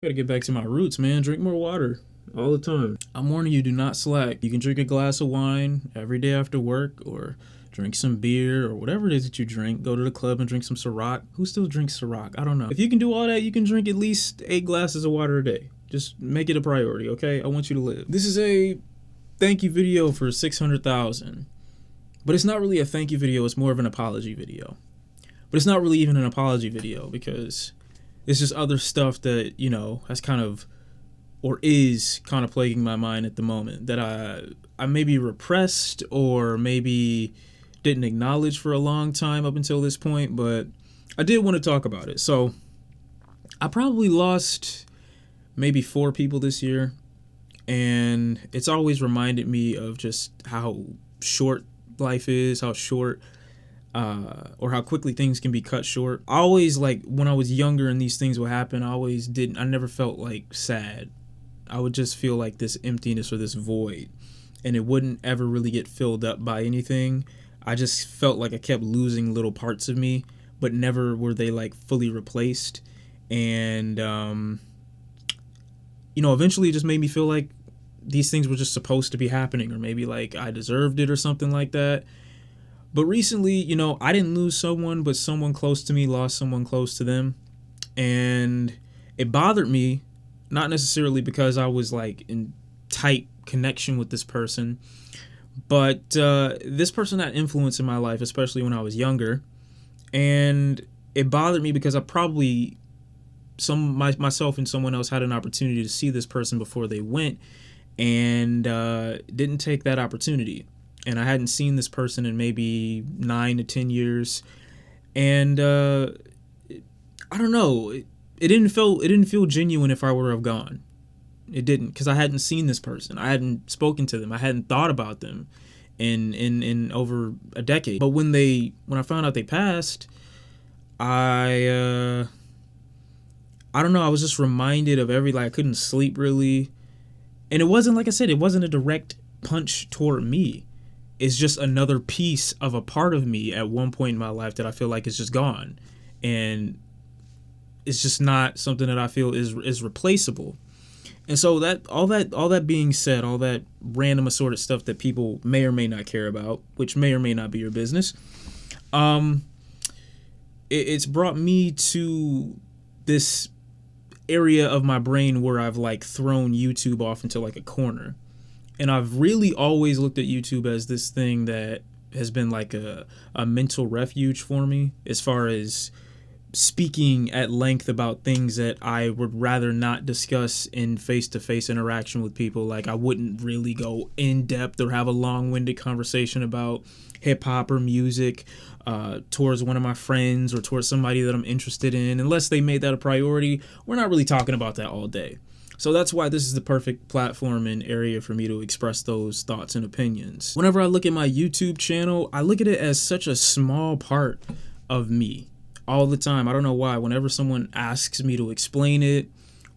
Gotta get back to my roots, man. Drink more water all the time. I'm warning you, do not slack. You can drink a glass of wine every day after work, or drink some beer, or whatever it is that you drink. Go to the club and drink some Ciroc. Who still drinks Ciroc? I don't know. If you can do all that, you can drink at least 8 glasses of water a day. Just make it a priority, okay? I want you to live. This is a thank you video for 600,000. But it's not really a thank you video, it's more of an apology video. But it's not really even an apology video because it's just other stuff that, has kind of, or is kind of plaguing my mind at the moment that I maybe repressed or maybe didn't acknowledge for a long time up until this point, but I did want to talk about it. So I probably lost maybe 4 people this year, and it's always reminded me of just how short life is, how short or how quickly things can be cut short. I always, like, when I was younger and these things would happen, I never felt like sad. I would just feel like this emptiness or this void, and it wouldn't ever really get filled up by anything. I just felt like I kept losing little parts of me, but never were they like fully replaced. And eventually it just made me feel like these things were just supposed to be happening, or maybe like I deserved it or something like that. But recently, I didn't lose someone, but someone close to me lost someone close to them. And it bothered me, not necessarily because I was like in tight connection with this person, but this person had influence in my life, especially when I was younger. And it bothered me because I probably, myself and someone else had an opportunity to see this person before they went, and didn't take that opportunity. And I hadn't seen this person in maybe 9 to 10 years, and I don't know. It didn't feel genuine if I were to have gone. It didn't, because I hadn't seen this person. I hadn't spoken to them. I hadn't thought about them in over a decade. But when I found out they passed, I don't know. I was just reminded of I couldn't sleep really, and it wasn't, like I said, it wasn't a direct punch toward me. It's just another piece of a part of me at one point in my life that I feel like is just gone, and it's just not something that I feel is replaceable. And so all that being said, all that random assorted stuff that people may or may not care about, which may or may not be your business, it's brought me to this area of my brain where I've like thrown YouTube off into like a corner. And I've really always looked at YouTube as this thing that has been like a mental refuge for me, as far as speaking at length about things that I would rather not discuss in face-to-face interaction with people. Like, I wouldn't really go in depth or have a long-winded conversation about hip-hop or music towards one of my friends or towards somebody that I'm interested in. Unless they made that a priority, we're not really talking about that all day. So that's why this is the perfect platform and area for me to express those thoughts and opinions. Whenever I look at my YouTube channel, I look at it as such a small part of me all the time. I don't know why. Whenever someone asks me to explain it,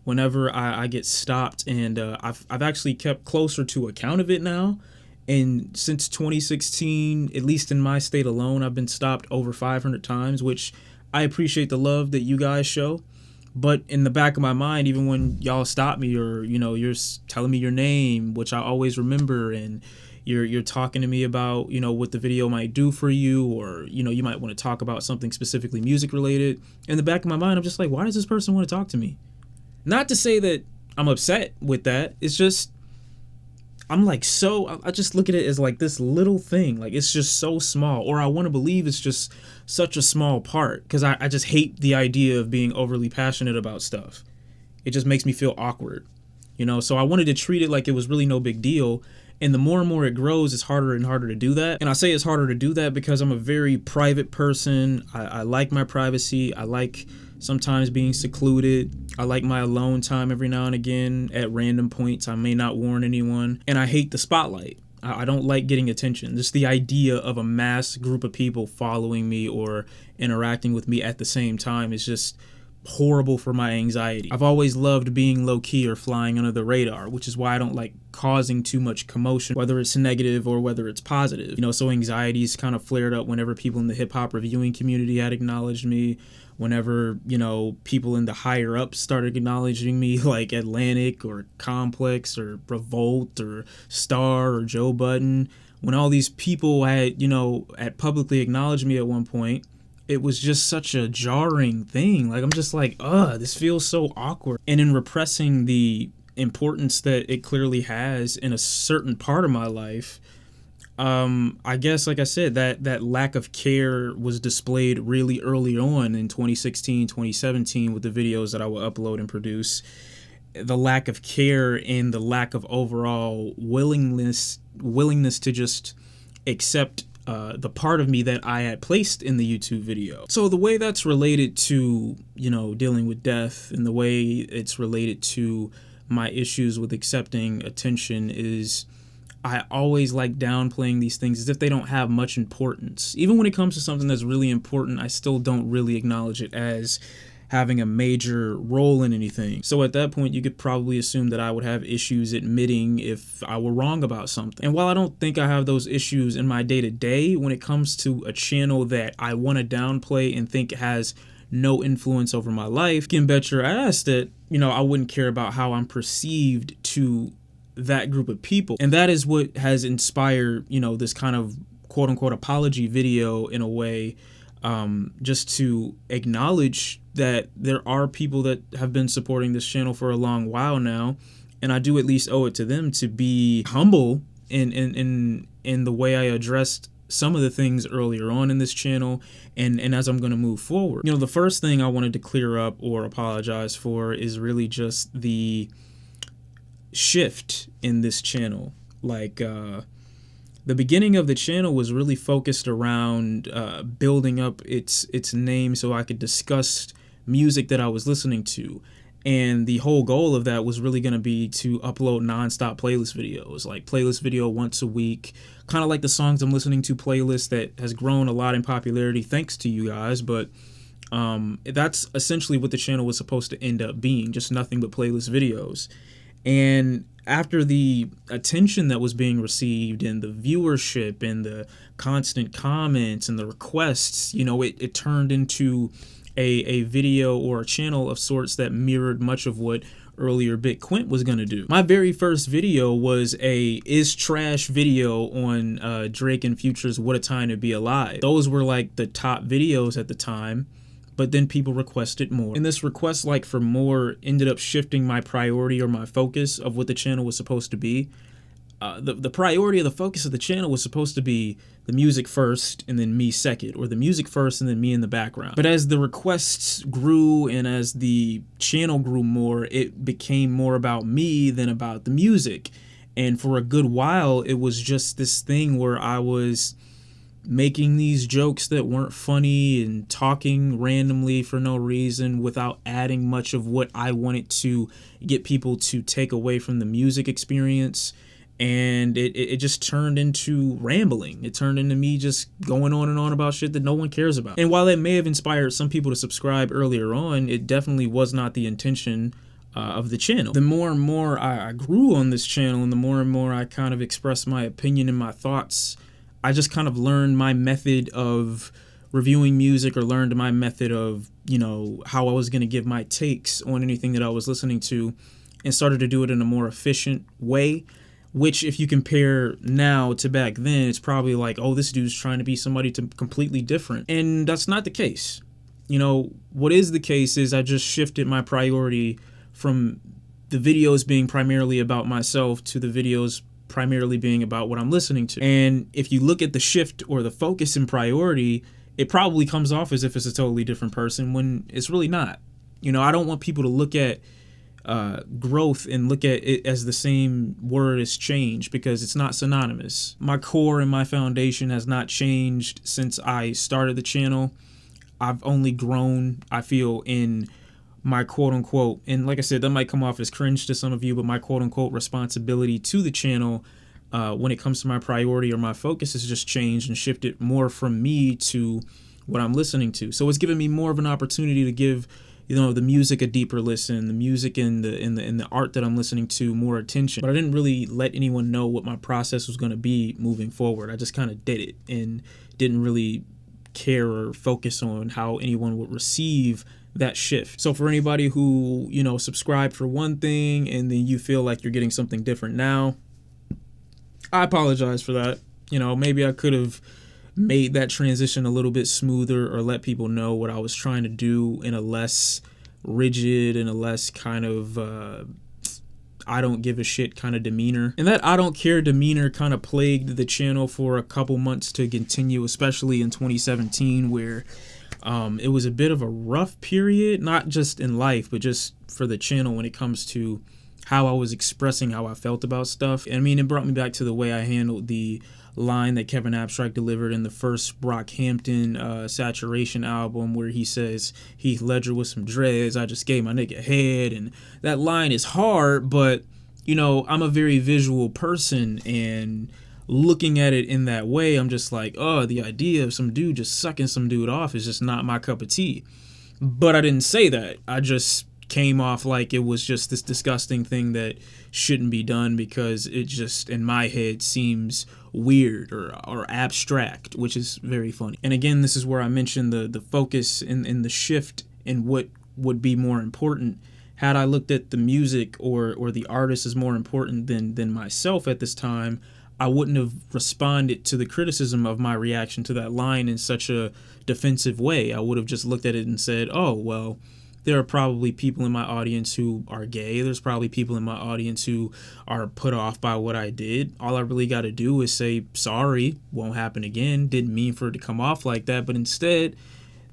whenever I get stopped, and I've actually kept closer to account of it now. And since 2016, at least in my state alone, I've been stopped over 500 times, which I appreciate the love that you guys show. But in the back of my mind, even when y'all stop me, or you're telling me your name, which I always remember, and you're talking to me about what the video might do for you, or you might want to talk about something specifically music related. In the back of my mind, I'm just like, why does this person want to talk to me? Not to say that I'm upset with that. It's just I'm like, I just look at it as like this little thing. Like, it's just so small, or I want to believe it's just such a small part, because I just hate the idea of being overly passionate about stuff. It just makes me feel awkward, so I wanted to treat it like it was really no big deal. And the more and more it grows, it's harder and harder to do that. And I say it's harder to do that because I'm a very private person. I like my privacy. I like sometimes being secluded. I like my alone time every now and again at random points. I may not warn anyone. And I hate the spotlight. I don't like getting attention. Just the idea of a mass group of people following me or interacting with me at the same time is just horrible for my anxiety. I've always loved being low-key or flying under the radar, which is why I don't like causing too much commotion, whether it's negative or whether it's positive. So anxieties kind of flared up whenever people in the hip-hop reviewing community had acknowledged me, whenever, you know, people in the higher ups started acknowledging me, like Atlantic or Complex or Revolt or Star or Joe Budden, when all these people had, you know, had publicly acknowledged me at one point, it was just such a jarring thing. Like, I'm just like, this feels so awkward. And in repressing the importance that it clearly has in a certain part of my life, I guess, like I said, that lack of care was displayed really early on in 2016, 2017 with the videos that I would upload and produce. The lack of care and the lack of overall willingness to just accept the part of me that I had placed in the YouTube video. So the way that's related to, you know, dealing with death, and the way it's related to my issues with accepting attention, is I always like downplaying these things as if they don't have much importance. Even when it comes to something that's really important, I still don't really acknowledge it as having a major role in anything. So at that point, you could probably assume that I would have issues admitting if I were wrong about something. And while I don't think I have those issues in my day-to-day, when it comes to a channel that I want to downplay and think has no influence over my life, you can bet your ass that, you know, I wouldn't care about how I'm perceived to that group of people. And that is what has inspired, you know, this kind of quote unquote apology video in a way, just to acknowledge that there are people that have been supporting this channel for a long while now, and I do at least owe it to them to be humble in the way I addressed some of the things earlier on in this channel, and as I'm going to move forward. You know, the first thing I wanted to clear up or apologize for is really just the shift in this channel. Like, the beginning of the channel was really focused around building up its name so I could discuss music that I was listening to. And the whole goal of that was really going to be to upload nonstop playlist videos, like playlist video once a week, kind of like the songs I'm listening to playlist that has grown a lot in popularity thanks to you guys. But that's essentially what the channel was supposed to end up being, just nothing but playlist videos. And after the attention that was being received and the viewership and the constant comments and the requests, you know, it turned into a video or a channel of sorts that mirrored much of what earlier Big Quint was going to do. My very first video was a is trash video on Drake and Future's What a Time to Be Alive. Those were like the top videos at the time. But then people requested more. And this request, like, for more ended up shifting my priority or my focus of what the channel was supposed to be. The priority of the focus of the channel was supposed to be the music first and then me second, or the music first and then me in the background. But as the requests grew and as the channel grew more, it became more about me than about the music. And for a good while, it was just this thing where I was making these jokes that weren't funny and talking randomly for no reason without adding much of what I wanted to get people to take away from the music experience. And it just turned into rambling. It turned into me just going on and on about shit that no one cares about. And while it may have inspired some people to subscribe earlier on, it definitely was not the intention of the channel. The more and more I grew on this channel, and the more and more I kind of expressed my opinion and my thoughts, I just kind of learned my method of reviewing music, or learned my method of, you know, how I was going to give my takes on anything that I was listening to, and started to do it in a more efficient way, which if you compare now to back then, it's probably like, oh, this dude's trying to be somebody completely different. And that's not the case. You know, what is the case is I just shifted my priority from the videos being primarily about myself to the videos primarily being about what I'm listening to. And if you look at the shift or the focus and priority, it probably comes off as if it's a totally different person when it's really not. You know, I don't want people to look at growth and look at it as the same word as change, because it's not synonymous. My core and my foundation has not changed since I started the channel. I've only grown, I feel, in my quote unquote, and like I said, that might come off as cringe to some of you, but my quote unquote responsibility to the channel when it comes to my priority or my focus has just changed and shifted more from me to what I'm listening to. So it's given me more of an opportunity to give, you know, the music a deeper listen, the music and the art that I'm listening to more attention. But I didn't really let anyone know what my process was going to be moving forward. I just kind of did it and didn't really care or focus on how anyone would receive that shift. So for anybody who, you know, subscribed for one thing and then you feel like you're getting something different now, I apologize for that. You know, maybe I could have made that transition a little bit smoother or let people know what I was trying to do in a less rigid and a less kind of I don't give a shit kind of demeanor. And that I don't care demeanor kind of plagued the channel for a couple months to continue, especially in 2017, where it was a bit of a rough period, not just in life, but just for the channel when it comes to how I was expressing how I felt about stuff. I mean, it brought me back to the way I handled the line that Kevin Abstract delivered in the first Brockhampton Saturation album, where he says Heath Ledger with some dreads, I just gave my nigga head. And that line is hard, but you know, I'm a very visual person, and looking at it in that way, I'm just like, oh, the idea of some dude just sucking some dude off is just not my cup of tea. But I didn't say that. I just came off like it was just this disgusting thing that shouldn't be done because it just, in my head, seems weird or abstract, which is very funny. And again, this is where I mentioned the focus in the shift in what would be more important. Had I looked at the music or the artist as more important than myself at this time, I wouldn't have responded to the criticism of my reaction to that line in such a defensive way. I would have just looked at it and said, oh, well, there are probably people in my audience who are gay. There's probably people in my audience who are put off by what I did. All I really got to do is say, sorry, won't happen again. Didn't mean for it to come off like that. But instead,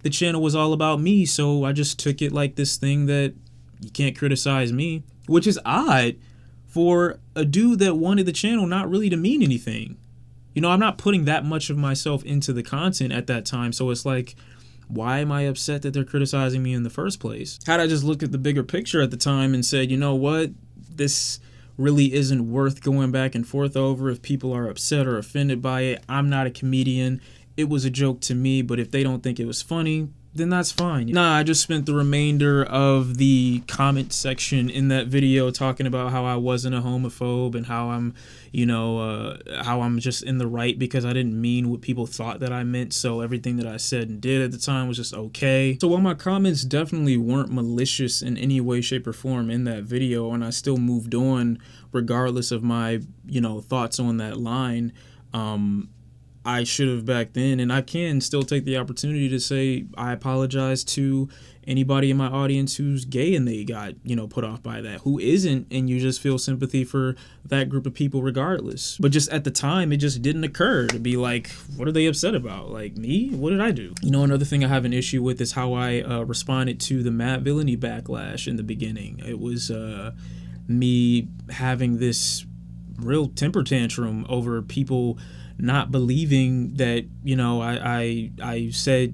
the channel was all about me. So I just took it like this thing that you can't criticize me, which is odd for a dude that wanted the channel not really to mean anything. You know, I'm not putting that much of myself into the content at that time. So it's like, why am I upset that they're criticizing me in the first place? Had I just looked at the bigger picture at the time and said, you know what, this really isn't worth going back and forth over. If people are upset or offended by it, I'm not a comedian. It was a joke to me, but if they don't think it was funny, then that's fine. Nah, I just spent the remainder of the comment section in that video talking about how I wasn't a homophobe and how I'm, you know, how I'm just in the right because I didn't mean what people thought that I meant. So everything that I said and did at the time was just okay. So while my comments definitely weren't malicious in any way, shape, or form in that video, and I still moved on regardless of my, you know, thoughts on that line, I should have back then, and I can still take the opportunity to say I apologize to anybody in my audience who's gay and they got, you know, put off by that. Who isn't, and you just feel sympathy for that group of people regardless. But just at the time, it just didn't occur to be like, what are they upset about? Like, me? What did I do? You know, another thing I have an issue with is how I responded to the Matt Villainy backlash in the beginning. It was me having this real temper tantrum over people not believing that, you know, I said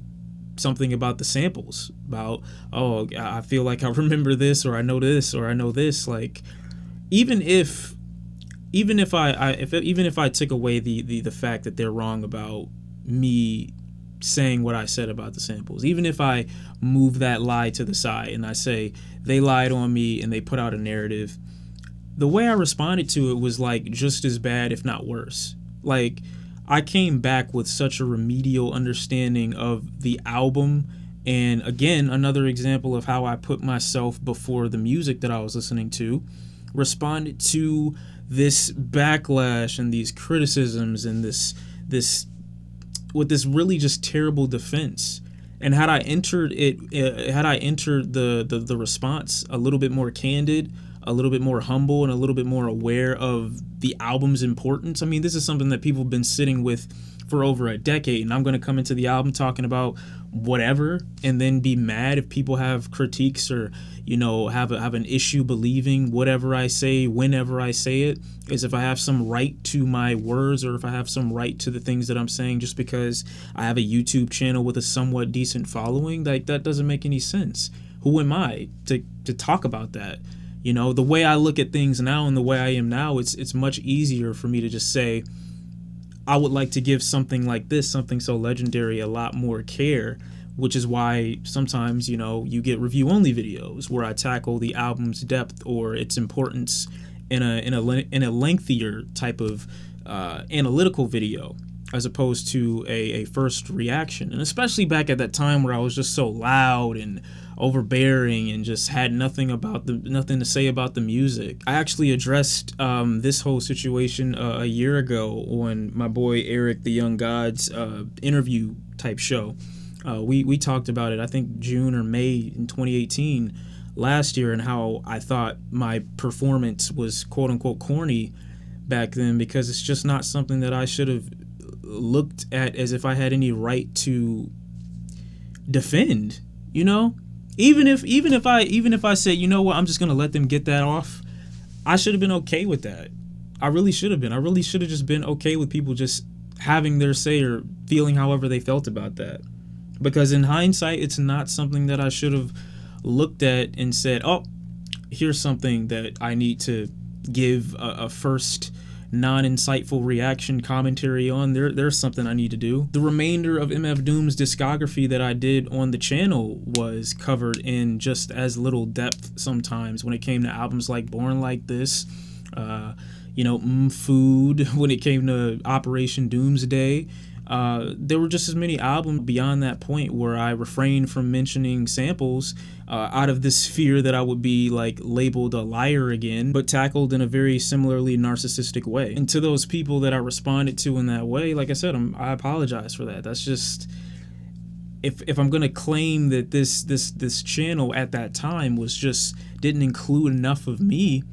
something about the samples, about, oh, I feel like I remember this, or I know this, or I know this. Like, even if I took away the fact that they're wrong about me saying what I said about the samples, even if I move that lie to the side and I say they lied on me and they put out a narrative, the way I responded to it was like just as bad, if not worse. Like, I came back with such a remedial understanding of the album, and again, another example of how I put myself before the music that I was listening to, responded to this backlash and these criticisms and this with this really just terrible defense. And had I entered the response a little bit more candid, a little bit more humble, and a little bit more aware of the album's importance. I mean, this is something that people have been sitting with for over a decade, and I'm going to come into the album talking about whatever and then be mad if people have critiques or, you know, have an issue believing whatever I say whenever I say it, as if I have some right to my words or if I have some right to the things that I'm saying just because I have a YouTube channel with a somewhat decent following. Like, that doesn't make any sense. Who am I to talk about that? You know, the way I look at things now and the way I am now, it's much easier for me to just say, I would like to give something like this, something so legendary, a lot more care, which is why sometimes, you know, you get review-only videos where I tackle the album's depth or its importance in a lengthier type of analytical video. as opposed to a first reaction. And especially back at that time where I was just so loud and overbearing and just had nothing to say about the music. I actually addressed this whole situation a year ago on my boy Eric the Young God's interview type show. We talked about it, I think June or May in 2018 last year, and how I thought my performance was quote unquote corny back then, because it's just not something that I should have looked at as if I had any right to defend, you know? Even if I said, you know what, I'm just gonna let them get that off, I should have been okay with that. I really should have been. I really should have just been okay with people just having their say or feeling however they felt about that. Because in hindsight, it's not something that I should have looked at and said, oh, here's something that I need to give a first non-insightful reaction commentary on. There's something I need to do. The remainder of MF Doom's discography that I did on the channel was covered in just as little depth sometimes when it came to albums like Born Like This, Food, when it came to Operation Doomsday. There were just as many albums beyond that point where I refrained from mentioning samples out of this fear that I would be like labeled a liar again, but tackled in a very similarly narcissistic way. And to those people that I responded to in that way, like I said, I apologize for that. That's just, if I'm gonna claim that this channel at that time was just didn't include enough of me,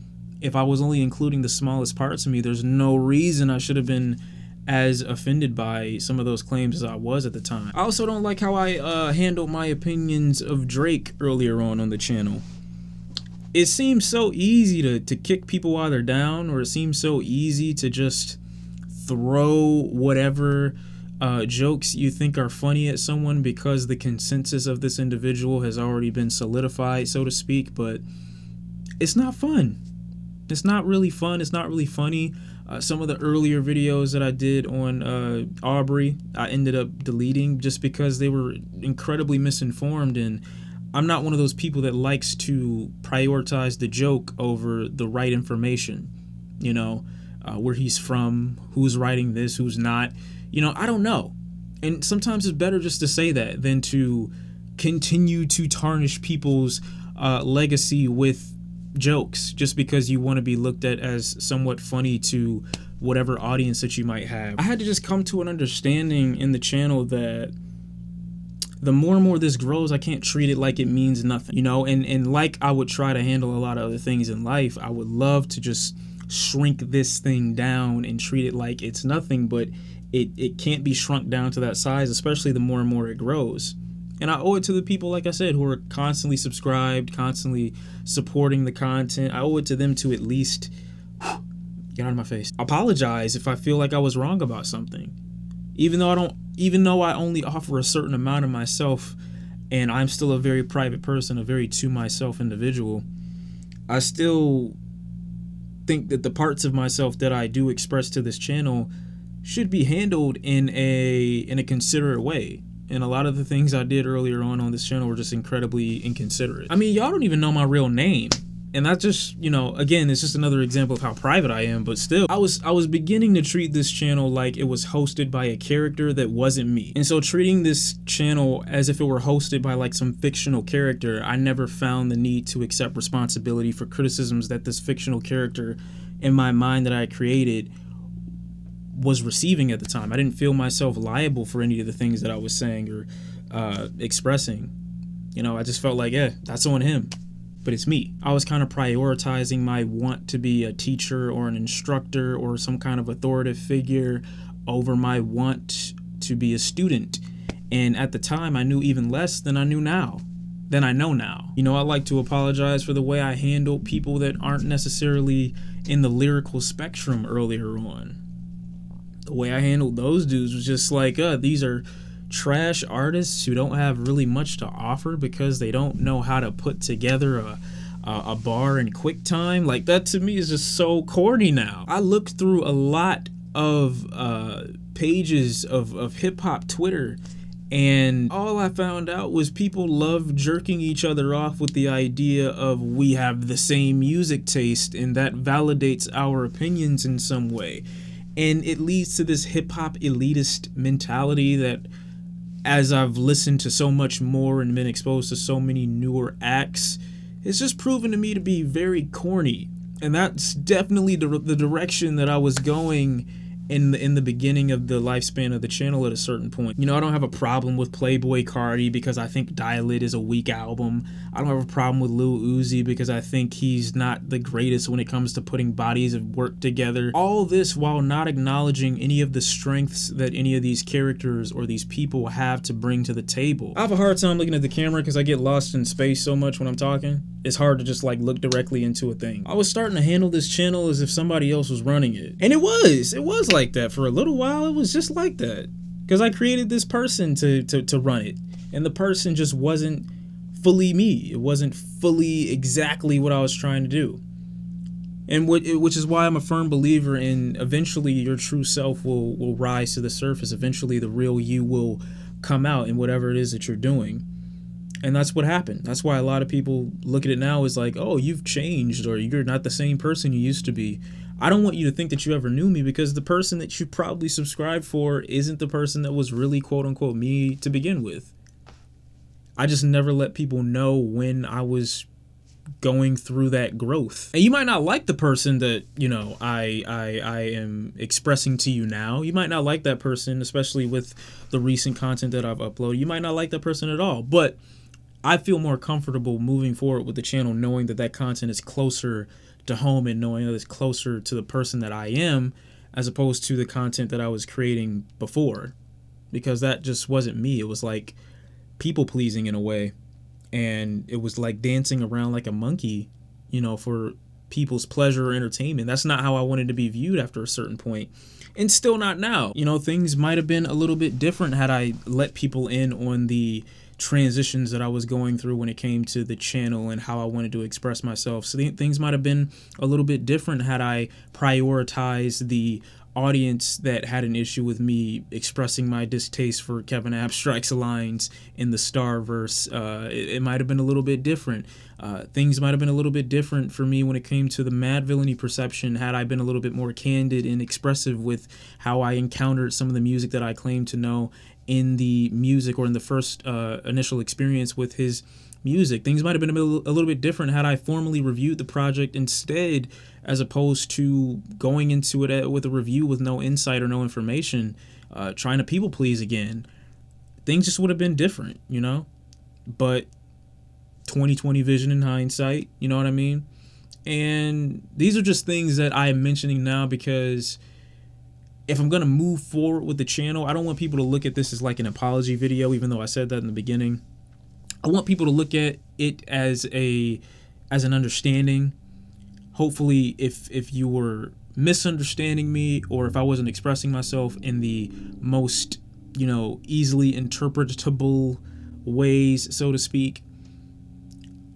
if I was only including the smallest parts of me, there's no reason I should have been as offended by some of those claims as I was at the time. I also don't like how I handled my opinions of Drake earlier on the channel. It seems so easy to kick people while they're down, or it seems so easy to just throw whatever jokes you think are funny at someone because the consensus of this individual has already been solidified, so to speak, but it's not fun. It's not really fun. It's not really funny. Some of the earlier videos that I did on Aubrey, I ended up deleting just because they were incredibly misinformed, and I'm not one of those people that likes to prioritize the joke over the right information. Where he's from, who's writing this, who's not. I don't know. And sometimes it's better just to say that than to continue to tarnish people's legacy with jokes just because you want to be looked at as somewhat funny to whatever audience that you might have. I had to just come to an understanding in the channel that the more and more this grows, I can't treat it like it means nothing, and like I would try to handle a lot of other things in life, I would love to just shrink this thing down and treat it like it's nothing, but it can't be shrunk down to that size, especially the more and more it grows. And I owe it to the people, like I said, who are constantly subscribed, constantly supporting the content. I owe it to them to at least get out of my face. Apologize if I feel like I was wrong about something. Even though I only offer a certain amount of myself and I'm still a very private person, a very to myself individual, I still think that the parts of myself that I do express to this channel should be handled in a considerate way. And a lot of the things I did earlier on this channel were just incredibly inconsiderate. I mean, y'all don't even know my real name. And that's just, again, it's just another example of how private I am, but still, I was beginning to treat this channel like it was hosted by a character that wasn't me. And so treating this channel as if it were hosted by like some fictional character, I never found the need to accept responsibility for criticisms that this fictional character in my mind that I created was receiving at the time. I didn't feel myself liable for any of the things that I was saying or expressing. I just felt like, that's on him, but it's me. I was kind of prioritizing my want to be a teacher or an instructor or some kind of authoritative figure over my want to be a student. And at the time, I knew even less than I know now. I like to apologize for the way I handled people that aren't necessarily in the lyrical spectrum earlier on. The way I handled those dudes was just like, these are trash artists who don't have really much to offer because they don't know how to put together a bar in QuickTime. Like, that to me is just so corny now. I looked through a lot of pages of hip-hop Twitter, and all I found out was people love jerking each other off with the idea of we have the same music taste and that validates our opinions in some way. And it leads to this hip-hop elitist mentality that, as I've listened to so much more and been exposed to so many newer acts, it's just proven to me to be very corny. And that's definitely the direction that I was going in the beginning of the lifespan of the channel at a certain point. You know, I don't have a problem with Playboi Carti because I think Dial It is a weak album. I don't have a problem with Lil Uzi because I think he's not the greatest when it comes to putting bodies of work together. All this while not acknowledging any of the strengths that any of these characters or these people have to bring to the table. I have a hard time looking at the camera because I get lost in space so much when I'm talking. It's hard to just like look directly into a thing. I was starting to handle this channel as if somebody else was running it. And it was like that for a little while. It was just like that. Because I created this person to run it. And the person just wasn't fully me. It wasn't fully exactly what I was trying to do. And which is why I'm a firm believer in eventually your true self will rise to the surface. Eventually the real you will come out in whatever it is that you're doing. And that's what happened. That's why a lot of people look at it now as like, oh, you've changed, or you're not the same person you used to be. I don't want you to think that you ever knew me, because the person that you probably subscribed for isn't the person that was really quote unquote me to begin with. I just never let people know when I was going through that growth. And you might not like the person that, you know, I am expressing to you now. You might not like that person, especially with the recent content that I've uploaded. You might not like that person at all, but I feel more comfortable moving forward with the channel knowing that that content is closer to home and knowing that it's closer to the person that I am, as opposed to the content that I was creating before, because that just wasn't me. It was like people pleasing in a way, and it was like dancing around like a monkey, you know, for people's pleasure or entertainment. That's not how I wanted to be viewed after a certain point, and still not now. You know, things might have been a little bit different had I let people in on the transitions that I was going through when it came to the channel and how I wanted to express myself. So things might have been a little bit different had I prioritized the audience that had an issue with me expressing my distaste for Kevin Abstract's lines in the Starverse. It might have been a little bit different. Things might have been a little bit different for me when it came to the Mad Villainy perception had I been a little bit more candid and expressive with how I encountered some of the music that I claimed to know in the music, or in the first initial experience with his music. Things might have been a little bit different had I formally reviewed the project instead, as opposed to going into it with a review with no insight or no information, trying to people please again. Things just would have been different, you know? But 2020 vision in hindsight, you know what I mean? And these are just things that I am mentioning now because if I'm going to move forward with the channel, I don't want people to look at this as like an apology video, even though I said that in the beginning. I want people to look at it as an understanding. Hopefully, if you were misunderstanding me, or if I wasn't expressing myself in the most, you know, easily interpretable ways, so to speak,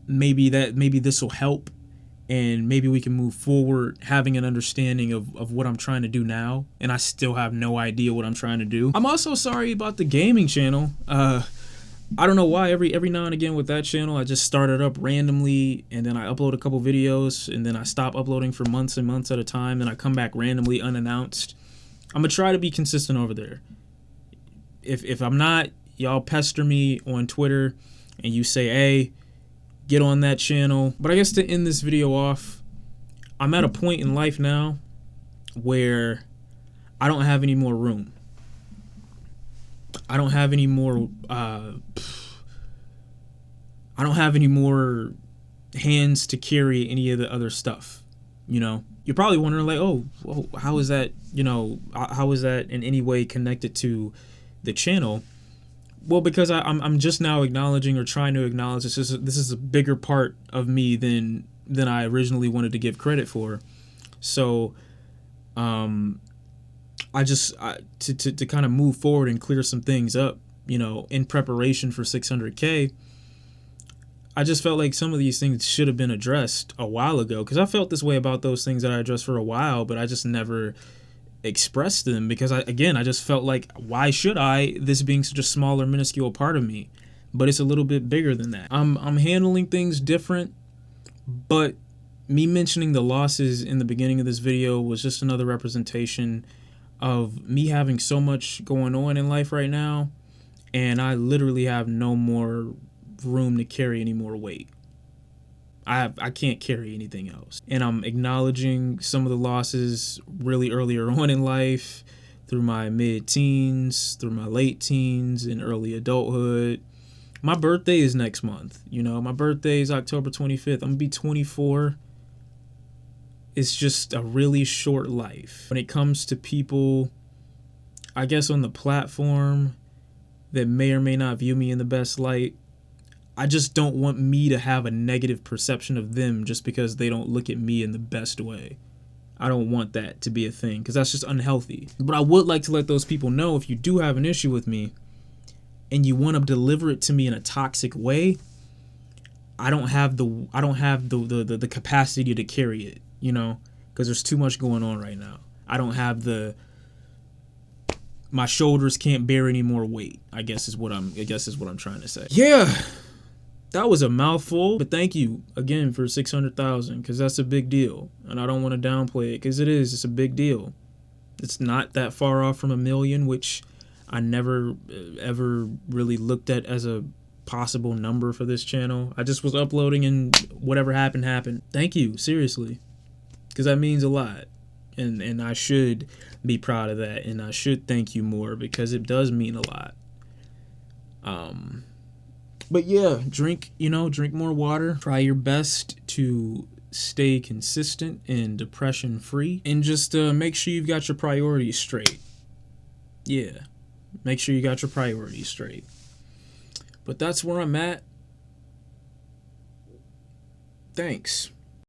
maybe this will help. And maybe we can move forward having an understanding of what I'm trying to do now. And I still have no idea what I'm trying to do. I'm also sorry about the gaming channel. I don't know why every now and again with that channel, I just start it up randomly, and then I upload a couple videos, and then I stop uploading for months and months at a time. Then I come back randomly unannounced. I'm going to try to be consistent over there. If I'm not, y'all pester me on Twitter and you say, hey, get on that channel. But I guess to end this video off, I'm at a point in life now where I don't have any more room. I don't have any more hands to carry any of the other stuff, you know? You're probably wondering like, oh, well, how is that, you know, how is that in any way connected to the channel? Well, because I'm just now acknowledging, or trying to acknowledge, this is a bigger part of me than I originally wanted to give credit for. So, to kind of move forward and clear some things up, you know, in preparation for 600K, I just felt like some of these things should have been addressed a while ago, because I felt this way about those things that I addressed for a while, but I just never express them, because I just felt like, why should I, this being such a smaller, minuscule part of me? But it's a little bit bigger than that. I'm handling things different, but me mentioning the losses in the beginning of this video was just another representation of me having so much going on in life right now, and I literally have no more room to carry any more weight. I can't carry anything else. And I'm acknowledging some of the losses really earlier on in life, through my mid-teens, through my late teens, and early adulthood. My birthday is next month. You know, my birthday is October 25th. I'm going to be 24. It's just a really short life. When it comes to people, I guess, on the platform that may or may not view me in the best light, I just don't want me to have a negative perception of them just because they don't look at me in the best way. I don't want that to be a thing because that's just unhealthy. But I would like to let those people know, if you do have an issue with me and you want to deliver it to me in a toxic way, I don't have the capacity to carry it, you know, because there's too much going on right now. I don't have my shoulders can't bear any more weight, I guess is what I'm trying to say. Yeah. That was a mouthful, but thank you again for 600,000, because that's a big deal, and I don't want to downplay it, because it's a big deal. It's not that far off from 1 million, which I never ever really looked at as a possible number for this channel. I just was uploading, and whatever happened. Thank you, seriously, because that means a lot, and I should be proud of that, and I should thank you more, because it does mean a lot. But yeah, drink more water. Try your best to stay consistent and depression free. And just make sure you've got your priorities straight. Yeah, make sure you got your priorities straight. But that's where I'm at. Thanks.